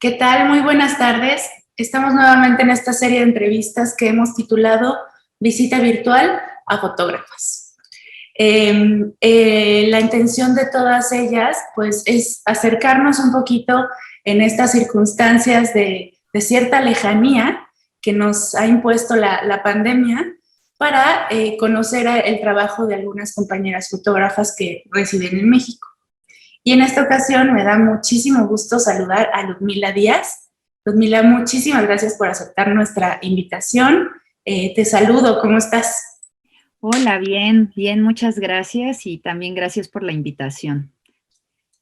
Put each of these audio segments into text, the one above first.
¿Qué tal? Muy buenas tardes. Estamos nuevamente en esta serie de entrevistas que hemos titulado Visita virtual a fotógrafas. La intención de todas ellas, pues, es acercarnos un poquito en estas circunstancias de cierta lejanía que nos ha impuesto la pandemia para conocer el trabajo de algunas compañeras fotógrafas que residen en México. Y en esta ocasión me da muchísimo gusto saludar a Ludmila Díaz. Ludmila, muchísimas gracias por aceptar nuestra invitación. Te saludo, ¿cómo estás? Hola, bien, bien, muchas gracias y también gracias por la invitación.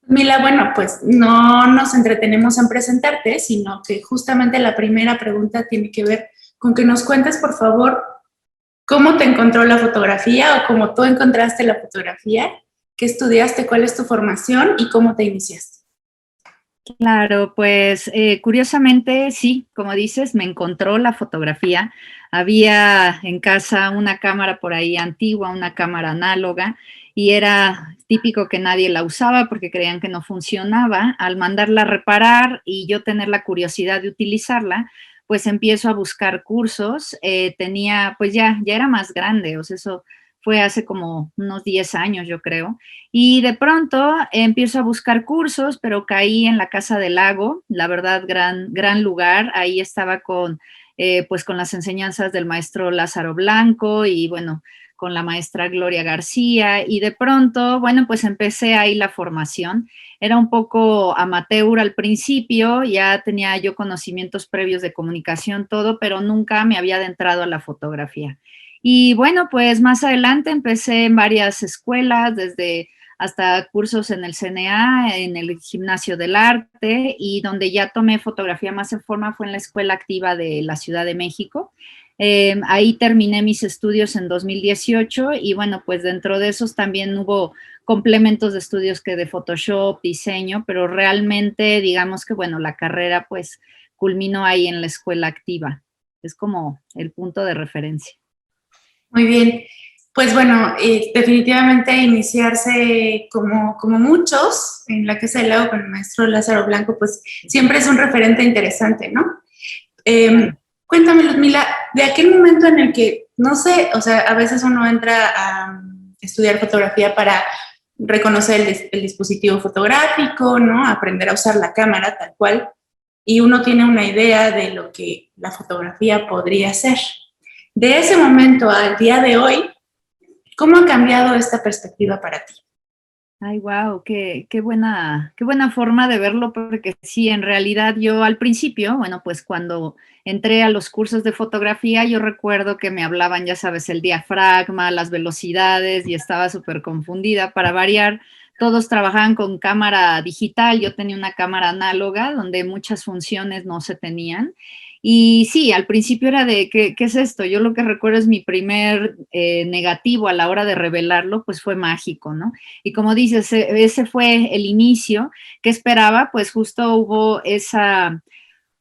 Ludmila, bueno, pues no nos entretenemos en presentarte, sino que justamente la primera pregunta tiene que ver con que nos cuentes, por favor, cómo te encontró la fotografía o cómo tú encontraste la fotografía, qué estudiaste, cuál es tu formación y cómo te iniciaste. Claro, pues curiosamente, sí, como dices, me encontró la fotografía. Había en casa una cámara por ahí antigua, una cámara análoga, y era típico que nadie la usaba porque creían que no funcionaba. Al mandarla a reparar y yo tener la curiosidad de utilizarla, pues empiezo a buscar cursos. Tenía, pues ya era más grande, o sea, eso fue hace como unos 10 años, yo creo. Y de pronto empiezo a buscar cursos, pero caí en la Casa del Lago, la verdad, gran lugar. Ahí estaba pues con las enseñanzas del maestro Lázaro Blanco y bueno, con la maestra Gloria García. Y de pronto, bueno, pues empecé ahí la formación. Era un poco amateur al principio, ya tenía yo conocimientos previos de comunicación, todo, pero nunca me había adentrado a la fotografía. Y bueno, pues más adelante empecé en varias escuelas, desde hasta cursos en el CNA, en el Gimnasio del Arte, y donde ya tomé fotografía más en forma fue en la Escuela Activa de la Ciudad de México. Ahí terminé mis estudios en 2018 y bueno, pues dentro de esos también hubo complementos de estudios que de Photoshop, diseño, pero realmente digamos que bueno, la carrera pues culminó ahí en la Escuela Activa. Es como el punto de referencia. Muy bien. Pues bueno, definitivamente iniciarse como muchos en la Casa del Lago con el maestro Lázaro Blanco, pues siempre es un referente interesante, ¿no? Claro. Cuéntame, Ludmila, de aquel momento en el que, no sé, o sea, a veces uno entra a estudiar fotografía para reconocer el dispositivo fotográfico, ¿no? Aprender a usar la cámara tal cual, y uno tiene una idea de lo que la fotografía podría ser. De ese momento al día de hoy, ¿cómo ha cambiado esta perspectiva para ti? Ay, wow, qué buena forma de verlo, porque sí, en realidad yo al principio, bueno, pues cuando entré a los cursos de fotografía, yo recuerdo que me hablaban, ya sabes, el diafragma, las velocidades, y estaba súper confundida. Para variar, todos trabajaban con cámara digital, yo tenía una cámara análoga donde muchas funciones no se tenían. Y sí, al principio era de, ¿qué es esto? Yo lo que recuerdo es mi primer negativo a la hora de revelarlo, pues fue mágico, ¿no? Y como dices, ese fue el inicio que esperaba, pues justo hubo esa,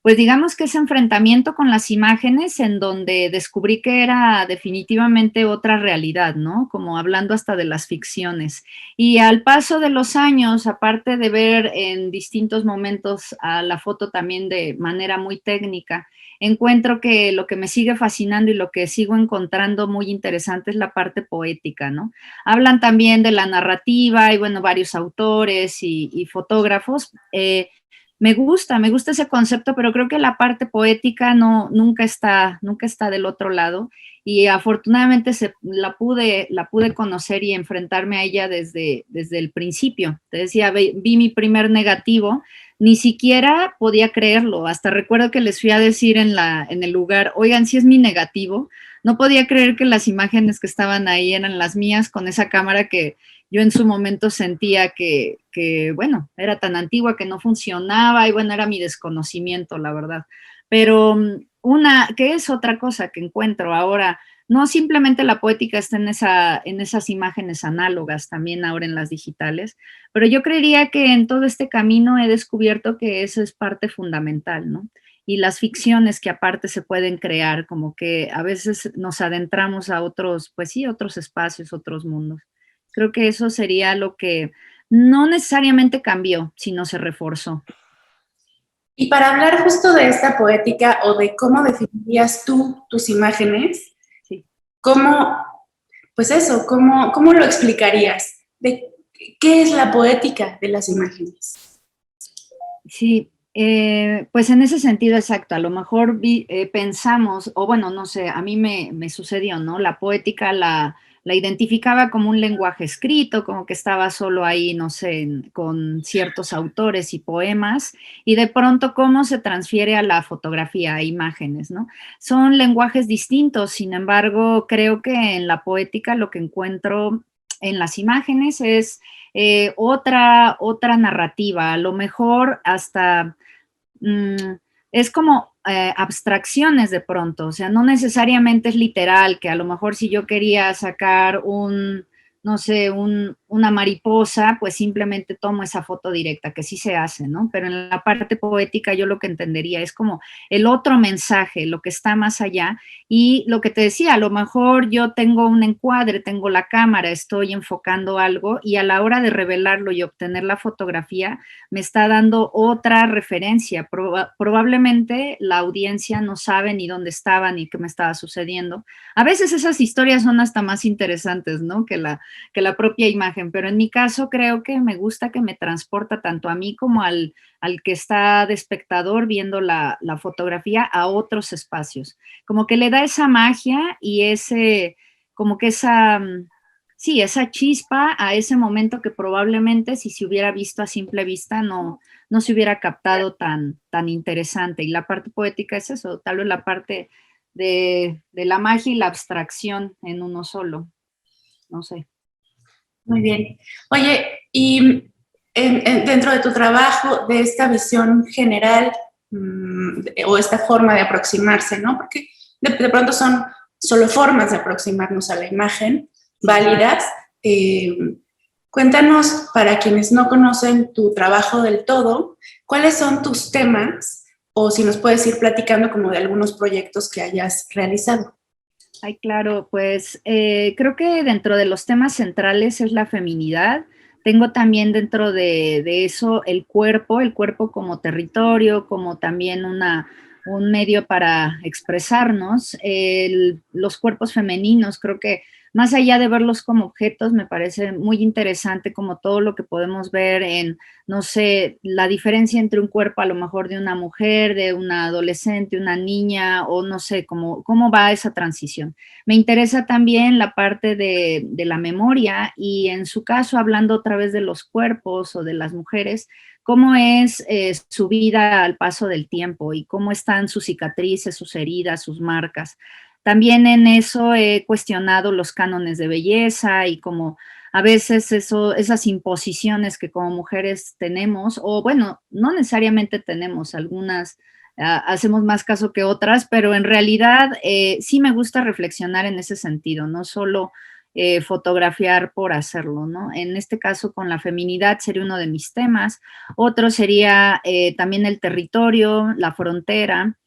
pues digamos que ese enfrentamiento con las imágenes en donde descubrí que era definitivamente otra realidad, ¿no? Como hablando hasta de las ficciones. Y al paso de los años, aparte de ver en distintos momentos a la foto también de manera muy técnica, encuentro que lo que me sigue fascinando y lo que sigo encontrando muy interesante es la parte poética, ¿no? Hablan también de la narrativa y bueno, varios autores y fotógrafos. Me gusta ese concepto, pero creo que la parte poética no, nunca está del otro lado. Y afortunadamente la pude conocer y enfrentarme a ella desde el principio. Te decía, vi mi primer negativo, ni siquiera podía creerlo. Hasta recuerdo que les fui a decir en el lugar, oigan, si es mi negativo. No podía creer que las imágenes que estaban ahí eran las mías con esa cámara que yo en su momento sentía bueno, era tan antigua que no funcionaba y bueno, era mi desconocimiento, la verdad. Pero que es otra cosa que encuentro ahora, no simplemente la poética está en esas imágenes análogas, también ahora en las digitales, pero yo creería que en todo este camino he descubierto que eso es parte fundamental, ¿no? Y las ficciones que aparte se pueden crear, como que a veces nos adentramos a otros, pues sí, otros espacios, otros mundos. Creo que eso sería lo que no necesariamente cambió, sino se reforzó. Y para hablar justo de esta poética o de cómo definirías tú tus imágenes, Sí. ¿cómo, pues eso, cómo lo explicarías? ¿De qué es la poética de las imágenes? Sí, pues en ese sentido exacto, a lo mejor pensamos, o bueno, no sé, a mí me sucedió, ¿no? La poética la identificaba como un lenguaje escrito, como que estaba solo ahí, no sé, con ciertos autores y poemas, y de pronto cómo se transfiere a la fotografía, a imágenes, ¿no? Son lenguajes distintos, sin embargo, creo que en la poética lo que encuentro en las imágenes es otra narrativa, a lo mejor hasta mm, es como abstracciones de pronto, o sea, no necesariamente es literal, que a lo mejor si yo quería sacar no sé, una mariposa, pues simplemente tomo esa foto directa, que sí se hace, ¿no? Pero en la parte poética yo lo que entendería es como el otro mensaje, lo que está más allá, y lo que te decía, a lo mejor yo tengo un encuadre, tengo la cámara, estoy enfocando algo, y a la hora de revelarlo y obtener la fotografía, me está dando otra referencia. Probablemente la audiencia no sabe ni dónde estaba ni qué me estaba sucediendo. A veces esas historias son hasta más interesantes, ¿no? Que la propia imagen, pero en mi caso creo que me gusta que me transporta tanto a mí como al que está de espectador viendo la fotografía a otros espacios. Como que le da esa magia y como que sí, esa chispa a ese momento que probablemente si se hubiera visto a simple vista no se hubiera captado tan interesante. Y la parte poética es eso, tal vez la parte de la magia y la abstracción en uno solo. No sé. Muy bien. Oye, y dentro de tu trabajo, de esta visión general o esta forma de aproximarse, ¿no? Porque de pronto son solo formas de aproximarnos a la imagen válidas. Eh, Cuéntanos, para quienes no conocen tu trabajo del todo, ¿cuáles son tus temas? O si nos puedes ir platicando como de algunos proyectos que hayas realizado. Ay, claro, pues creo que dentro de los temas centrales es la feminidad. Tengo también dentro de eso el cuerpo como territorio, como también un medio para expresarnos. Los cuerpos femeninos, creo que más allá de verlos como objetos, me parece muy interesante como todo lo que podemos ver en, no sé, la diferencia entre un cuerpo a lo mejor de una mujer, de una adolescente, una niña, o no sé, cómo va esa transición. Me interesa también la parte de la memoria y en su caso, hablando otra vez de los cuerpos o de las mujeres, cómo es su vida al paso del tiempo y cómo están sus cicatrices, sus heridas, sus marcas. También en eso he cuestionado los cánones de belleza y como a veces esas imposiciones que como mujeres tenemos, o bueno, no necesariamente tenemos, algunas hacemos más caso que otras, pero en realidad sí me gusta reflexionar en ese sentido, no solo fotografiar por hacerlo, ¿no? En este caso con la feminidad sería uno de mis temas, otro sería también el territorio, la frontera,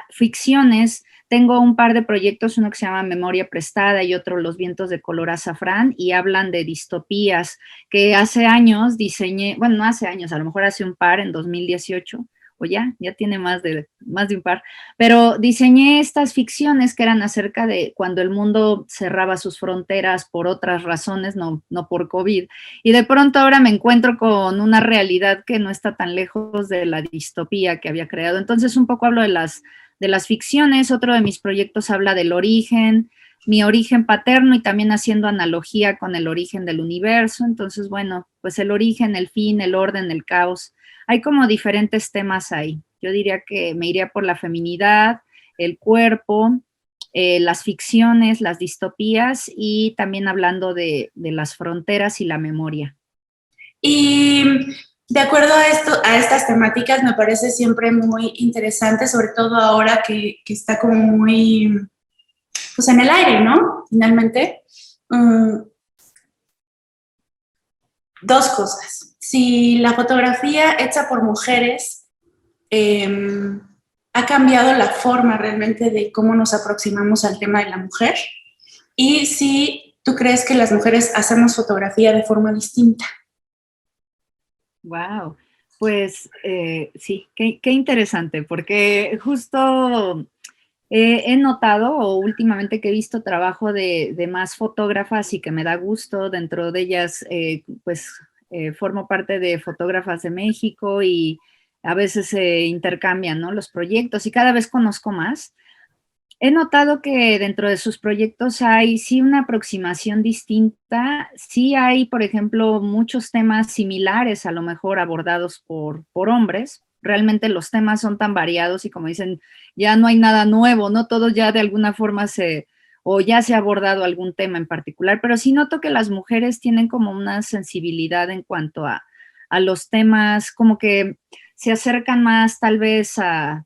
ficciones. Tengo un par de proyectos, uno que se llama Memoria Prestada y otro Los vientos de color azafrán, y hablan de distopías que hace años diseñé, bueno, no hace años, a lo mejor hace un par, en 2018, o ya tiene más de un par, pero diseñé estas ficciones que eran acerca de cuando el mundo cerraba sus fronteras por otras razones, no por COVID, y de pronto ahora me encuentro con una realidad que no está tan lejos de la distopía que había creado. Entonces un poco hablo de las ficciones. Otro de mis proyectos habla del origen, mi origen paterno y también haciendo analogía con el origen del universo. Entonces, bueno, pues el origen, el fin, el orden, el caos. Hay como diferentes temas ahí. Yo diría que me iría por la feminidad, el cuerpo, las ficciones, las distopías y también hablando de las fronteras y la memoria. Y de acuerdo a a estas temáticas, me parece siempre muy interesante, sobre todo ahora que está como muy, pues en el aire, ¿no? Finalmente. Dos cosas. Si la fotografía hecha por mujeres ha cambiado la forma realmente de cómo nos aproximamos al tema de la mujer, y si tú crees que las mujeres hacemos fotografía de forma distinta. Wow. Pues sí, qué interesante, porque justo he notado o últimamente que he visto trabajo de más fotógrafas y que me da gusto, dentro de ellas pues formo parte de Fotógrafas de México y a veces se intercambian, ¿no?, los proyectos y cada vez conozco más. He notado que dentro de sus proyectos hay sí una aproximación distinta, sí hay, por ejemplo, muchos temas similares a lo mejor abordados por hombres. Realmente los temas son tan variados y como dicen, ya no hay nada nuevo, ¿no? Todo ya de alguna forma o ya se ha abordado algún tema en particular, pero sí noto que las mujeres tienen como una sensibilidad en cuanto a los temas, como que se acercan más tal vez a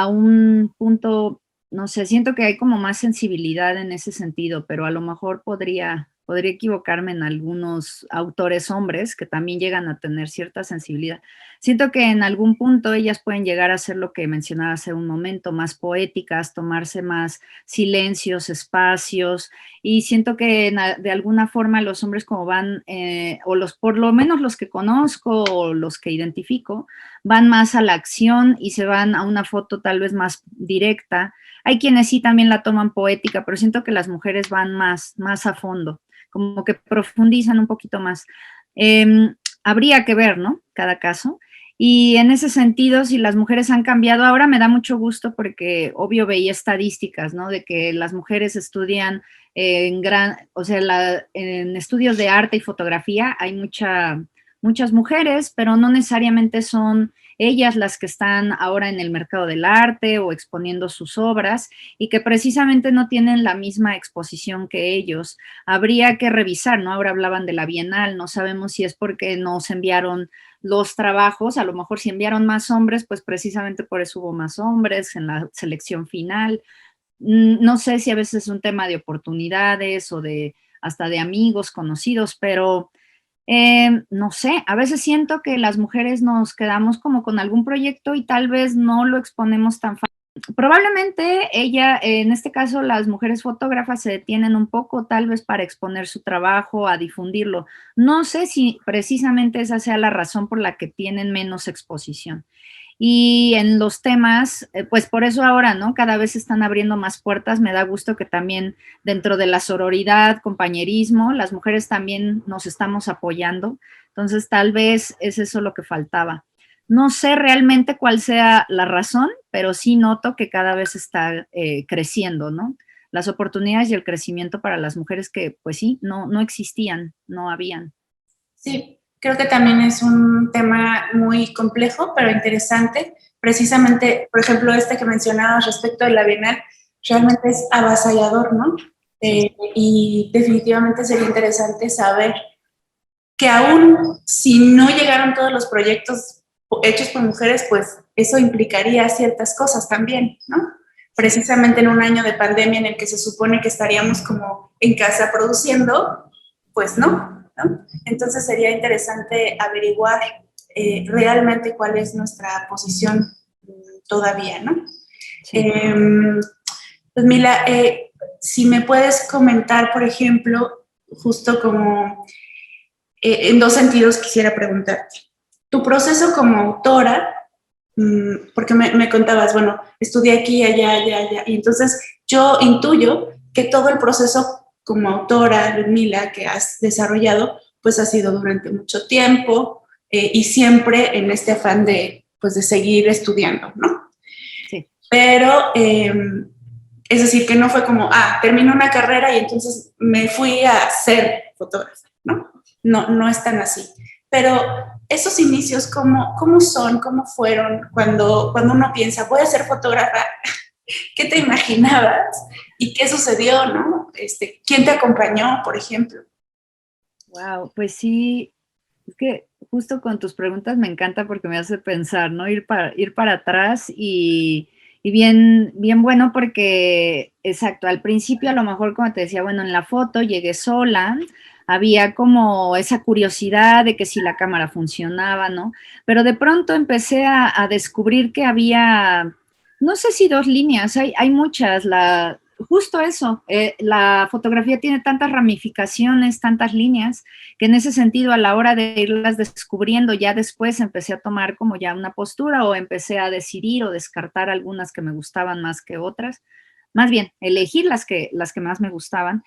un punto, no sé, siento que hay como más sensibilidad en ese sentido, pero a lo mejor podría equivocarme en algunos autores hombres que también llegan a tener cierta sensibilidad. Siento que en algún punto ellas pueden llegar a ser lo que mencionaba hace un momento, más poéticas, tomarse más silencios, espacios, y siento que de alguna forma los hombres como van, por lo menos los que conozco o los que identifico, van más a la acción y se van a una foto tal vez más directa. Hay quienes sí también la toman poética, pero siento que las mujeres van más a fondo, como que profundizan un poquito más. Habría que ver, ¿no?, cada caso. Y en ese sentido, si las mujeres han cambiado, ahora me da mucho gusto porque obvio veía estadísticas, ¿no?, de que las mujeres estudian o sea, en estudios de arte y fotografía hay muchas mujeres, pero no necesariamente son ellas las que están ahora en el mercado del arte o exponiendo sus obras y que precisamente no tienen la misma exposición que ellos. Habría que revisar, ¿no? Ahora hablaban de la Bienal, no sabemos si es porque nos enviaron los trabajos, a lo mejor si enviaron más hombres, pues precisamente por eso hubo más hombres en la selección final. No sé si a veces es un tema de oportunidades o hasta de amigos, conocidos, pero no sé, a veces siento que las mujeres nos quedamos como con algún proyecto y tal vez no lo exponemos tan fácil. Probablemente en este caso, las mujeres fotógrafas se detienen un poco, tal vez para exponer su trabajo, a difundirlo. No sé si precisamente esa sea la razón por la que tienen menos exposición. Y en los temas, pues por eso ahora, ¿no? Cada vez se están abriendo más puertas. Me da gusto que también dentro de la sororidad, compañerismo, las mujeres también nos estamos apoyando. Entonces, tal vez es eso lo que faltaba. No sé realmente cuál sea la razón, pero sí noto que cada vez está creciendo, ¿no? Las oportunidades y el crecimiento para las mujeres que, pues sí, no existían, no habían. Sí, creo que también es un tema muy complejo, pero interesante. Precisamente, por ejemplo, este que mencionabas respecto de la Bienal, realmente es avasallador, ¿no? Y definitivamente sería interesante saber que aún si no llegaron todos los proyectos hechos por mujeres, pues eso implicaría ciertas cosas también, ¿no? Precisamente en un año de pandemia en el que se supone que estaríamos como en casa produciendo, pues ¿no? Entonces sería interesante averiguar realmente cuál es nuestra posición todavía, ¿no? Sí. Pues Mila, si me puedes comentar, por ejemplo, justo como en dos sentidos quisiera preguntarte. Tu proceso como autora, porque me contabas, bueno, estudié aquí, allá, y entonces yo intuyo que todo el proceso como autora, Ludmila, que has desarrollado, pues ha sido durante mucho tiempo y siempre en este afán pues, de seguir estudiando, ¿no? Sí. Pero, es decir, que no fue como, terminé una carrera y entonces me fui a ser fotógrafa, ¿no? No es tan así. Pero esos inicios, ¿cómo son? ¿Cómo fueron cuando uno piensa, voy a ser fotógrafa? ¿Qué te imaginabas? ¿Y qué sucedió, no? ¿Quién te acompañó, por ejemplo? Wow, pues sí, es que justo con tus preguntas me encanta porque me hace pensar, ¿no? Ir para atrás y bien bueno porque, exacto, al principio a lo mejor como te decía, bueno, en la foto llegué sola, había como esa curiosidad de que si la cámara funcionaba, ¿no? Pero de pronto empecé a descubrir que había, no sé si dos líneas, hay muchas, justo eso, la fotografía tiene tantas ramificaciones, tantas líneas, que en ese sentido a la hora de irlas descubriendo, ya después empecé a tomar como ya una postura o empecé a decidir o descartar algunas que me gustaban más que otras, más bien elegir las que más me gustaban.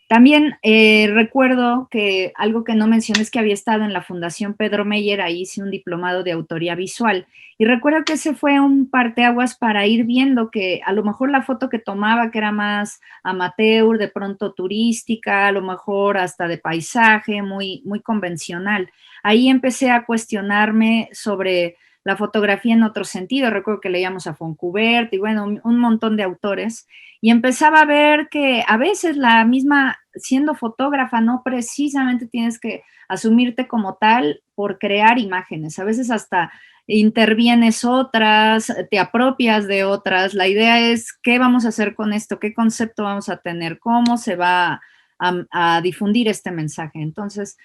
También recuerdo que algo que no mencioné es que había estado en la Fundación Pedro Meyer, ahí hice un diplomado de autoría visual. Y recuerdo que ese fue un parteaguas para ir viendo que a lo mejor la foto que tomaba, que era más amateur, de pronto turística, a lo mejor hasta de paisaje, muy, muy convencional. Ahí empecé a cuestionarme sobre la fotografía en otro sentido. Recuerdo que leíamos a Foncubert y bueno, un montón de autores y empezaba a ver que a veces la misma, siendo fotógrafa, no precisamente tienes que asumirte como tal por crear imágenes, a veces hasta intervienes otras, te apropias de otras, la idea es qué vamos a hacer con esto, qué concepto vamos a tener, cómo se va a difundir este mensaje. Entonces,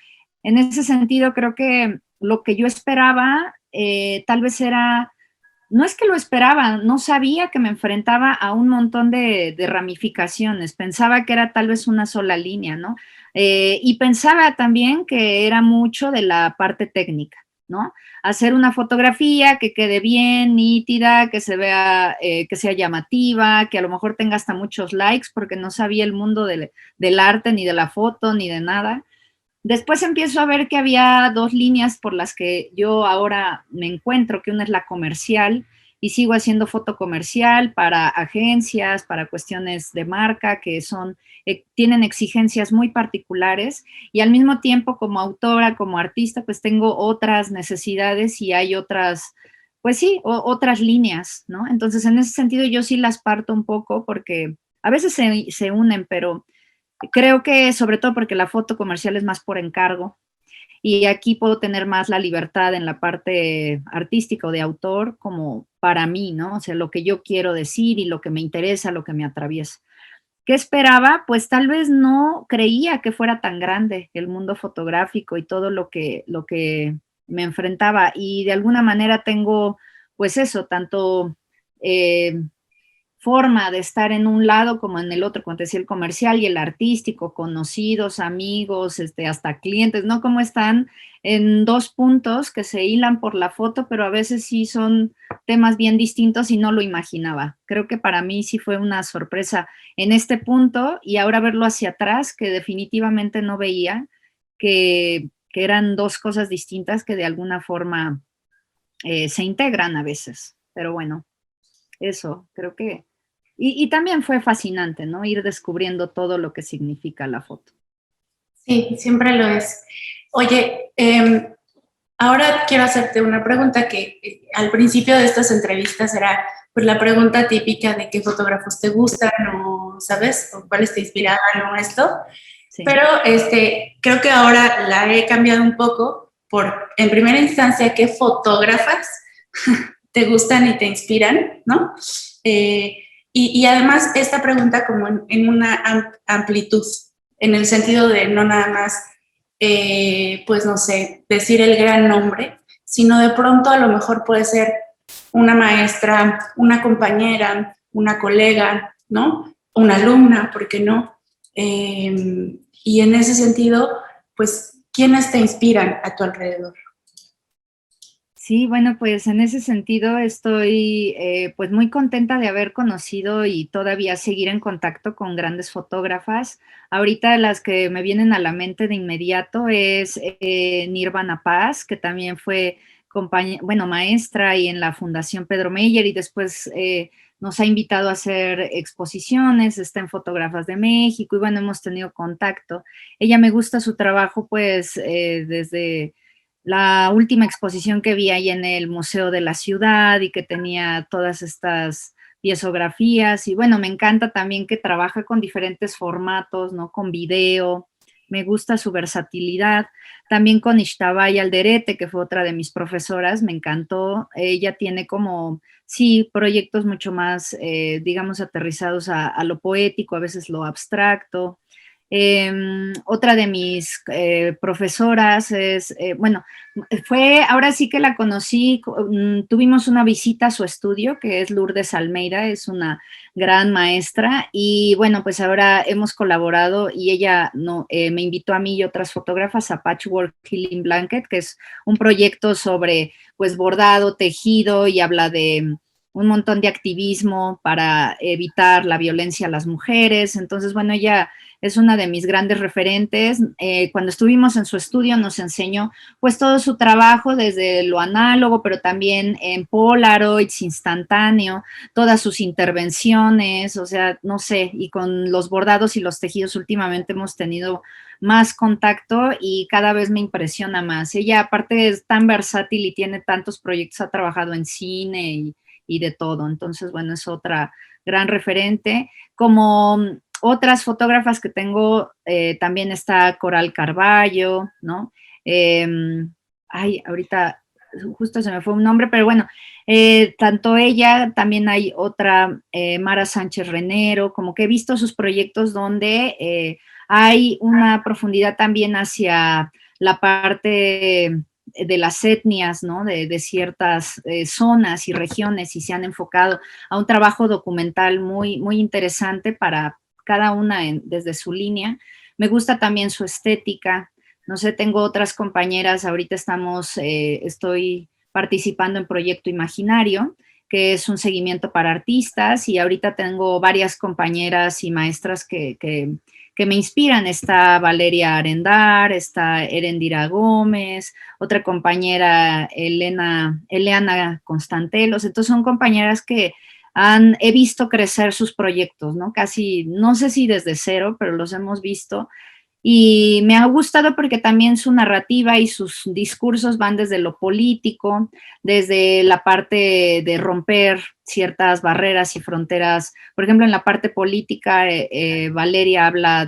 en ese sentido, creo que lo que yo esperaba tal vez era no es que lo esperaba, no sabía que me enfrentaba a un montón de ramificaciones, pensaba que era tal vez una sola línea, ¿no? Y pensaba también que era mucho de la parte técnica, ¿no? Hacer una fotografía que quede bien, nítida, que se vea, que sea llamativa, que a lo mejor tenga hasta muchos likes, porque no sabía el mundo del arte, ni de la foto, ni de nada. Después empiezo a ver que había dos líneas por las que yo ahora me encuentro, que una es la comercial y sigo haciendo foto comercial para agencias, para cuestiones de marca que son, tienen exigencias muy particulares y al mismo tiempo como autora, como artista, pues tengo otras necesidades y hay otras, pues sí, otras líneas, ¿no? Entonces en ese sentido yo sí las parto un poco porque a veces se unen, pero creo que sobre todo porque la foto comercial es más por encargo y aquí puedo tener más la libertad en la parte artística o de autor como para mí, ¿no? O sea, lo que yo quiero decir y lo que me interesa, lo que me atraviesa. ¿Qué esperaba? Pues tal vez no creía que fuera tan grande el mundo fotográfico y todo lo que me enfrentaba y de alguna manera tengo pues eso, tanto forma de estar en un lado como en el otro, como te decía, el comercial y el artístico, conocidos, amigos, hasta clientes, ¿no? Como están en dos puntos que se hilan por la foto, pero a veces sí son temas bien distintos y no lo imaginaba. Creo que para mí sí fue una sorpresa en este punto y ahora verlo hacia atrás, que definitivamente no veía, que eran dos cosas distintas que de alguna forma se integran a veces. Pero bueno, eso, creo que y también fue fascinante, ¿no? Ir descubriendo todo lo que significa la foto. Sí, siempre lo es. Oye, ahora quiero hacerte una pregunta que al principio de estas entrevistas era pues la pregunta típica de qué fotógrafos te gustan o, ¿sabes? O cuáles te inspiraban o esto. Sí. Pero creo que ahora la he cambiado un poco por, en primera instancia, qué fotógrafas te gustan y te inspiran, ¿no? Y además esta pregunta como en una amplitud, en el sentido de no nada más, pues no sé, decir el gran nombre, sino de pronto a lo mejor puede ser una maestra, una compañera, una colega, ¿no? Una alumna, ¿por qué no? Y en ese sentido, pues, ¿quiénes te inspiran a tu alrededor? Sí, bueno, pues en ese sentido estoy pues muy contenta de haber conocido y todavía seguir en contacto con grandes fotógrafas. Ahorita las que me vienen a la mente de inmediato es Nirvana Paz, que también fue maestra y en la Fundación Pedro Meyer y después nos ha invitado a hacer exposiciones, está en Fotógrafas de México y bueno, hemos tenido contacto. Ella me gusta su trabajo pues desde la última exposición que vi ahí en el Museo de la Ciudad y que tenía todas estas piezografías y bueno, me encanta también que trabaja con diferentes formatos, ¿no? Con video, me gusta su versatilidad, también con Ixtabay Alderete, que fue otra de mis profesoras, me encantó, ella tiene como, sí, proyectos mucho más, digamos, aterrizados a lo poético, a veces lo abstracto, Otra de mis profesoras es, bueno, ahora sí que la conocí, tuvimos una visita a su estudio, que es Lourdes Almeida, es una gran maestra, y bueno, pues ahora hemos colaborado y ella me invitó a mí y otras fotógrafas a Patchwork Healing Blanket, que es un proyecto sobre pues bordado, tejido, y habla de un montón de activismo para evitar la violencia a las mujeres. Entonces, bueno, ella es una de mis grandes referentes. Cuando estuvimos en su estudio nos enseñó pues todo su trabajo desde lo análogo, pero también en Polaroids, instantáneo, todas sus intervenciones, o sea, no sé, y con los bordados y los tejidos últimamente hemos tenido más contacto y cada vez me impresiona más. Ella aparte es tan versátil y tiene tantos proyectos, ha trabajado en cine y de todo. Entonces, bueno, es otra gran referente. Como otras fotógrafas que tengo, también está Coral Carballo, ¿no? Ahorita justo se me fue un nombre, pero bueno, tanto ella, también hay otra, Mara Sánchez Renero, como que he visto sus proyectos donde hay una profundidad también hacia la parte de las etnias, ¿no? De ciertas zonas y regiones, y se han enfocado a un trabajo documental muy, muy interesante para cada una desde su línea. Me gusta también su estética. No sé, tengo otras compañeras, ahorita estoy participando en Proyecto Imaginario, que es un seguimiento para artistas, y ahorita tengo varias compañeras y maestras que me inspiran. Está Valeria Arendar, está Erendira Gómez, otra compañera Eleana Constantelos. Entonces son compañeras que he visto crecer sus proyectos, ¿no? Casi, no sé si desde cero, pero los hemos visto. Y me ha gustado porque también su narrativa y sus discursos van desde lo político, desde la parte de romper ciertas barreras y fronteras. Por ejemplo, en la parte política, Valeria habla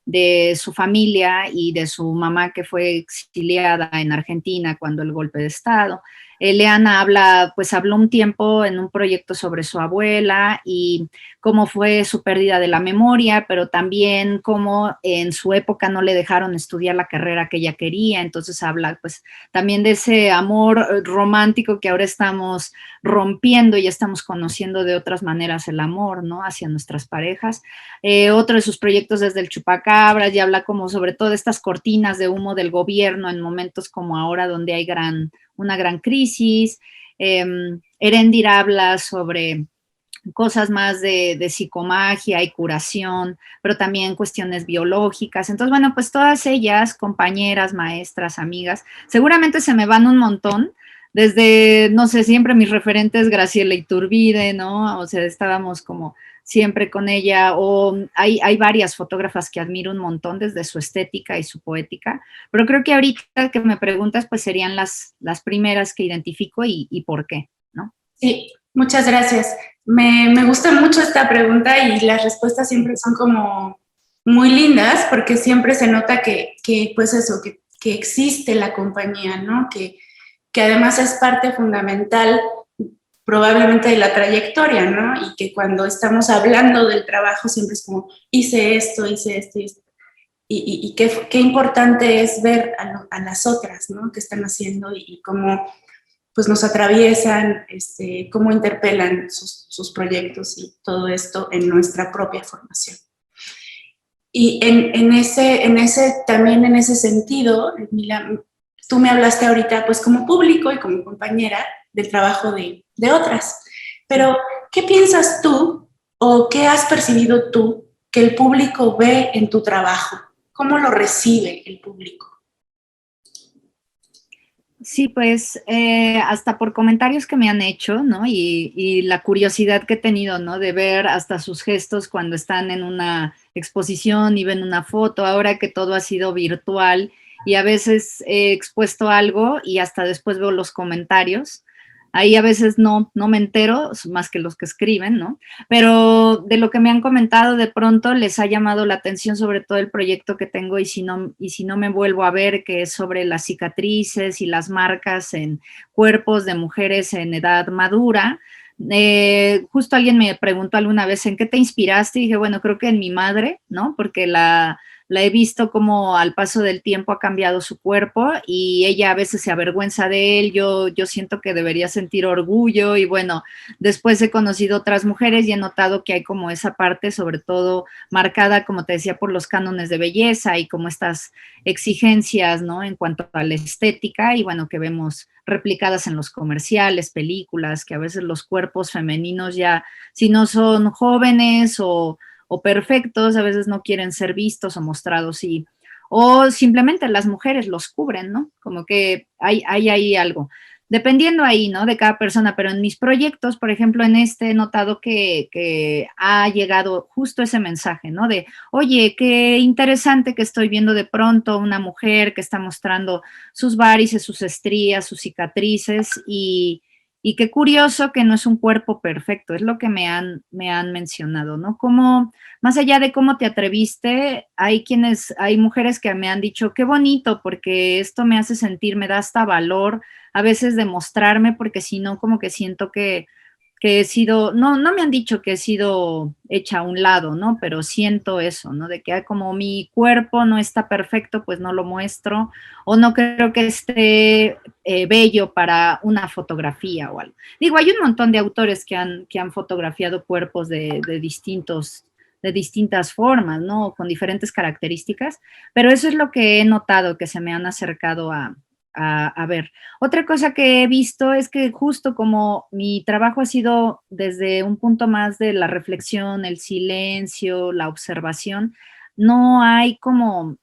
de su familia y de su mamá que fue exiliada en Argentina cuando el golpe de Estado. Leana habló un tiempo en un proyecto sobre su abuela y cómo fue su pérdida de la memoria, pero también cómo en su época no le dejaron estudiar la carrera que ella quería. Entonces habla pues también de ese amor romántico que ahora estamos rompiendo y estamos conociendo de otras maneras el amor, ¿no? Hacia nuestras parejas. Otro de sus proyectos es del chupacabras, y habla como sobre todo estas cortinas de humo del gobierno en momentos como ahora donde hay una gran crisis. Erendira habla sobre cosas más de psicomagia y curación, pero también cuestiones biológicas. Entonces, bueno, pues todas ellas, compañeras, maestras, amigas, seguramente se me van un montón. Desde, no sé, siempre mis referentes, Graciela Iturbide, ¿no? O sea, estábamos como siempre con ella, o hay varias fotógrafas que admiro un montón desde su estética y su poética, pero creo que ahorita que me preguntas, pues serían las primeras que identifico y por qué, ¿no? Sí, muchas gracias. Me gusta mucho esta pregunta y las respuestas siempre son como muy lindas porque siempre se nota que pues eso, que existe la compañía, ¿no? Que además es parte fundamental probablemente de la trayectoria, ¿no? Y que cuando estamos hablando del trabajo siempre es como, hice esto, hice esto, y esto. Y qué importante es ver a las otras, ¿no? Que están haciendo y cómo pues nos atraviesan, cómo interpelan sus proyectos y todo esto en nuestra propia formación. Y también en ese sentido, Mila, tú me hablaste ahorita pues como público y como compañera del trabajo de otras, pero ¿qué piensas tú o qué has percibido tú que el público ve en tu trabajo? ¿Cómo lo recibe el público? Sí, pues hasta por comentarios que me han hecho, ¿no? Y la curiosidad que he tenido, ¿no? De ver hasta sus gestos cuando están en una exposición y ven una foto, ahora que todo ha sido virtual y a veces he expuesto algo y hasta después veo los comentarios. Ahí a veces no me entero, más que los que escriben, ¿no? Pero de lo que me han comentado, de pronto les ha llamado la atención sobre todo el proyecto que tengo, y si no me vuelvo a ver, que es sobre las cicatrices y las marcas en cuerpos de mujeres en edad madura. Justo alguien me preguntó alguna vez, ¿en qué te inspiraste? Y dije, bueno, creo que en mi madre, ¿no? Porque la la he visto como al paso del tiempo ha cambiado su cuerpo y ella a veces se avergüenza de él, yo siento que debería sentir orgullo y bueno, después he conocido otras mujeres y he notado que hay como esa parte, sobre todo marcada, como te decía, por los cánones de belleza y como estas exigencias, ¿no? En cuanto a la estética y bueno, que vemos replicadas en los comerciales, películas, que a veces los cuerpos femeninos ya, si no son jóvenes o perfectos, a veces no quieren ser vistos o mostrados y o simplemente las mujeres los cubren, ¿no? Como que hay ahí algo. Dependiendo ahí, ¿no? De cada persona, pero en mis proyectos, por ejemplo, en este he notado que ha llegado justo ese mensaje, ¿no? De, oye, qué interesante que estoy viendo de pronto una mujer que está mostrando sus varices, sus estrías, sus cicatrices y qué curioso que no es un cuerpo perfecto, es lo que me han mencionado, ¿no? Como, más allá de cómo te atreviste, hay mujeres que me han dicho, qué bonito, porque esto me hace sentir, me da hasta valor a veces de mostrarme, porque si no, como que siento que he sido, no me han dicho que he sido hecha a un lado, ¿no? Pero siento eso, ¿no? De que como mi cuerpo no está perfecto, pues no lo muestro, o no creo que esté bello para una fotografía o algo. Digo, hay un montón de autores que han fotografiado cuerpos de distintas formas, ¿no? Con diferentes características, pero eso es lo que he notado, que se me han acercado a ver. Otra cosa que he visto es que justo como mi trabajo ha sido desde un punto más de la reflexión, el silencio, la observación, no hay como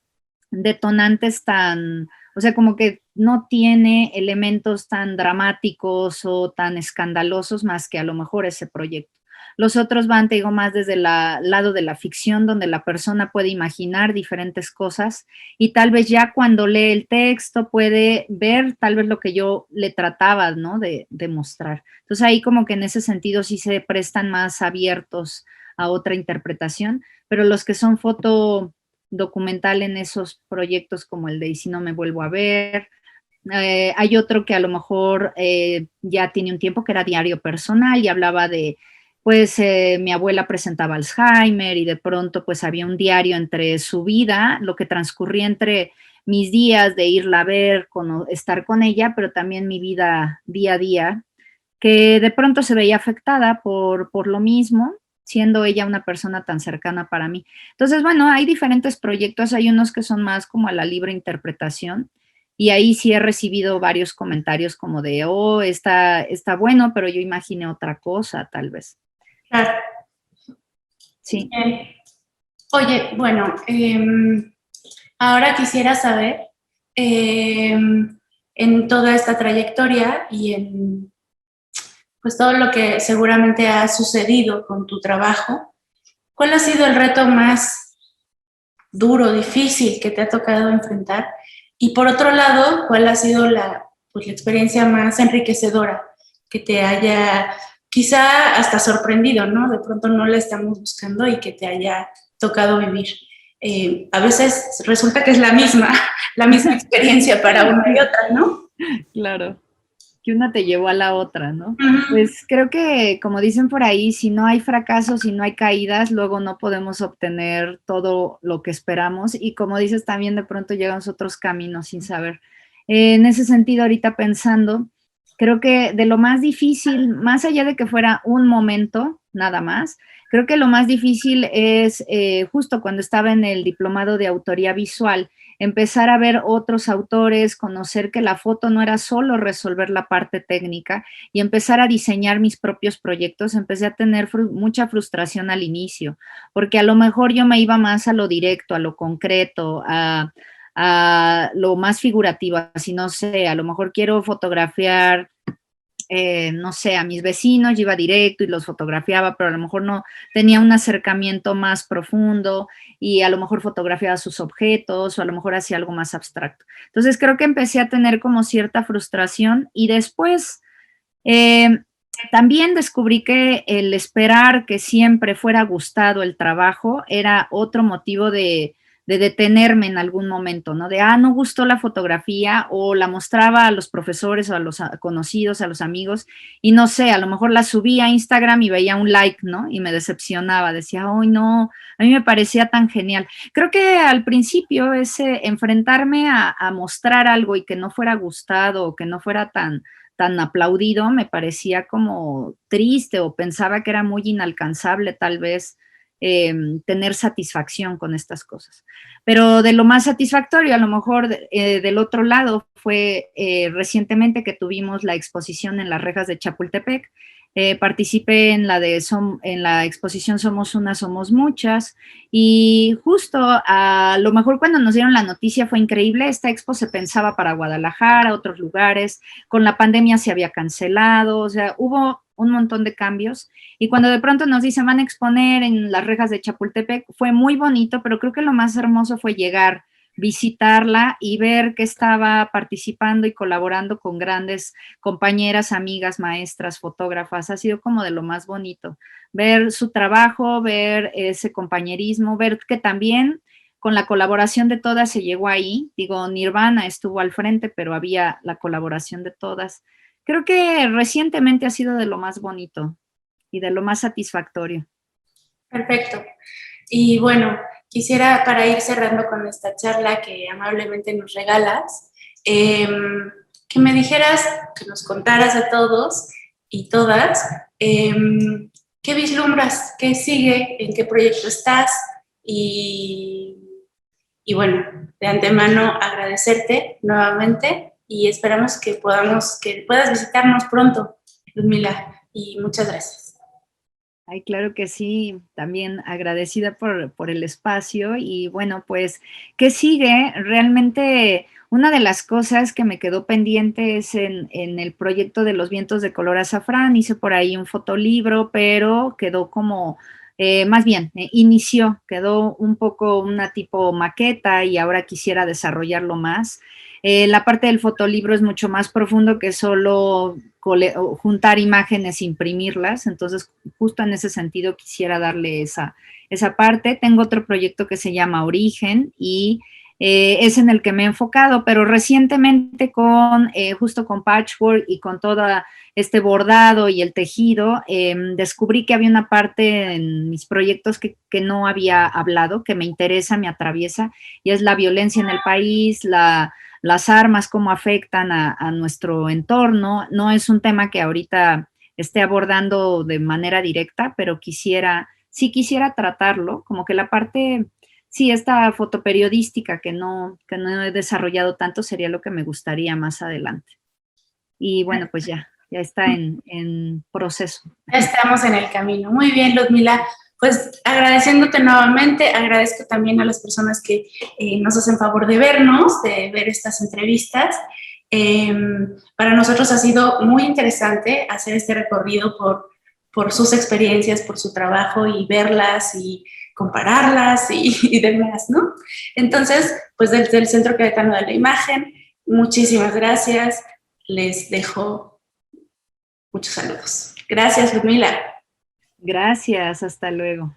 detonantes tan, o sea, como que no tiene elementos tan dramáticos o tan escandalosos más que a lo mejor ese proyecto. Los otros van, te digo, más desde el lado de la ficción, donde la persona puede imaginar diferentes cosas y tal vez ya cuando lee el texto puede ver tal vez lo que yo le trataba, ¿no? De mostrar. Entonces ahí como que en ese sentido sí se prestan más abiertos a otra interpretación, pero los que son foto documental en esos proyectos como el de Y si no me vuelvo a ver, hay otro que a lo mejor ya tiene un tiempo que era diario personal y hablaba de, pues mi abuela presentaba Alzheimer y de pronto pues había un diario entre su vida, lo que transcurría entre mis días de irla a ver, estar con ella, pero también mi vida día a día, que de pronto se veía afectada por lo mismo, siendo ella una persona tan cercana para mí. Entonces, bueno, hay diferentes proyectos, hay unos que son más como a la libre interpretación y ahí sí he recibido varios comentarios como de, oh, está bueno, pero yo imaginé otra cosa, tal vez. Claro. Sí. Oye, bueno, ahora quisiera saber, en toda esta trayectoria y en pues todo lo que seguramente ha sucedido con tu trabajo, ¿cuál ha sido el reto más duro, difícil que te ha tocado enfrentar? Y por otro lado, ¿cuál ha sido pues, la experiencia más enriquecedora que te haya quizá hasta sorprendido, ¿no? De pronto no la estamos buscando y que te haya tocado vivir. A veces resulta que es la misma experiencia para una y otra, ¿no? Claro, que una te llevó a la otra, ¿no? Uh-huh. Pues creo que, como dicen por ahí, si no hay fracasos, si no hay caídas, luego no podemos obtener todo lo que esperamos y como dices, también de pronto llegan otros caminos sin saber. En ese sentido, ahorita pensando, creo que de lo más difícil, más allá de que fuera un momento, nada más, creo que lo más difícil es justo cuando estaba en el diplomado de autoría visual, empezar a ver otros autores, conocer que la foto no era solo resolver la parte técnica y empezar a diseñar mis propios proyectos, empecé a tener mucha frustración al inicio, porque a lo mejor yo me iba más a lo directo, a lo concreto, a lo más figurativo, así no sé, a lo mejor quiero fotografiar no sé, a mis vecinos, yo iba directo y los fotografiaba, pero a lo mejor no tenía un acercamiento más profundo y a lo mejor fotografiaba sus objetos o a lo mejor hacía algo más abstracto. Entonces creo que empecé a tener como cierta frustración y después también descubrí que el esperar que siempre fuera gustado el trabajo era otro motivo detenerme en algún momento, ¿no? De, no gustó la fotografía, o la mostraba a los profesores o a los conocidos, a los amigos, y no sé, a lo mejor la subí a Instagram y veía un like, ¿no? Y me decepcionaba, decía, ¡ay, no! A mí me parecía tan genial. Creo que al principio ese enfrentarme a mostrar algo y que no fuera gustado o que no fuera tan aplaudido, me parecía como triste, o pensaba que era muy inalcanzable tal vez tener satisfacción con estas cosas. Pero de lo más satisfactorio, a lo mejor del otro lado, fue recientemente que tuvimos la exposición en las rejas de Chapultepec. Participé en la exposición Somos Unas, Somos Muchas, y justo a lo mejor cuando nos dieron la noticia fue increíble. Esta expo se pensaba para Guadalajara, otros lugares, con la pandemia se había cancelado, o sea, hubo un montón de cambios, y cuando de pronto nos dicen van a exponer en las rejas de Chapultepec, fue muy bonito, pero creo que lo más hermoso fue llegar, visitarla y ver que estaba participando y colaborando con grandes compañeras, amigas, maestras, fotógrafas. Ha sido como de lo más bonito. Ver su trabajo, ver ese compañerismo, ver que también con la colaboración de todas se llegó ahí. Digo, Nirvana estuvo al frente, pero había la colaboración de todas. Creo que recientemente ha sido de lo más bonito y de lo más satisfactorio. Perfecto. Y bueno, quisiera para ir cerrando con esta charla que amablemente nos regalas, que me dijeras, que nos contaras a todos y todas, ¿qué vislumbras? ¿Qué sigue? ¿En qué proyecto estás? Y bueno, de antemano agradecerte nuevamente y esperamos que puedas visitarnos pronto, Ludmila, y muchas gracias. Ay, claro que sí, también agradecida por el espacio. Y bueno, pues, ¿qué sigue? Realmente una de las cosas que me quedó pendiente es en el proyecto de Los vientos de color azafrán. Hice por ahí un fotolibro, pero quedó como, más bien, inició, quedó un poco una tipo maqueta, y ahora quisiera desarrollarlo más. La parte del fotolibro es mucho más profundo que solo juntar imágenes e imprimirlas, entonces justo en ese sentido quisiera darle esa parte. Tengo otro proyecto que se llama Origen, y es en el que me he enfocado, pero recientemente justo con Patchwork y con todo este bordado y el tejido, descubrí que había una parte en mis proyectos que no había hablado, que me interesa, me atraviesa, y es la violencia en el país, las armas, cómo afectan a nuestro entorno. No es un tema que ahorita esté abordando de manera directa, pero sí quisiera tratarlo, como que la parte, sí, esta fotoperiodística que no he desarrollado tanto, sería lo que me gustaría más adelante. Y bueno, pues ya está en proceso. Ya estamos en el camino. Muy bien, Ludmila. Pues agradeciéndote nuevamente, agradezco también a las personas que nos hacen favor de vernos, de ver estas entrevistas. Para nosotros ha sido muy interesante hacer este recorrido por sus experiencias, por su trabajo, y verlas y compararlas y demás, ¿no? Entonces, pues desde el Centro Queretano de la Imagen, muchísimas gracias. Les dejo muchos saludos. Gracias, Ludmila. Gracias, hasta luego.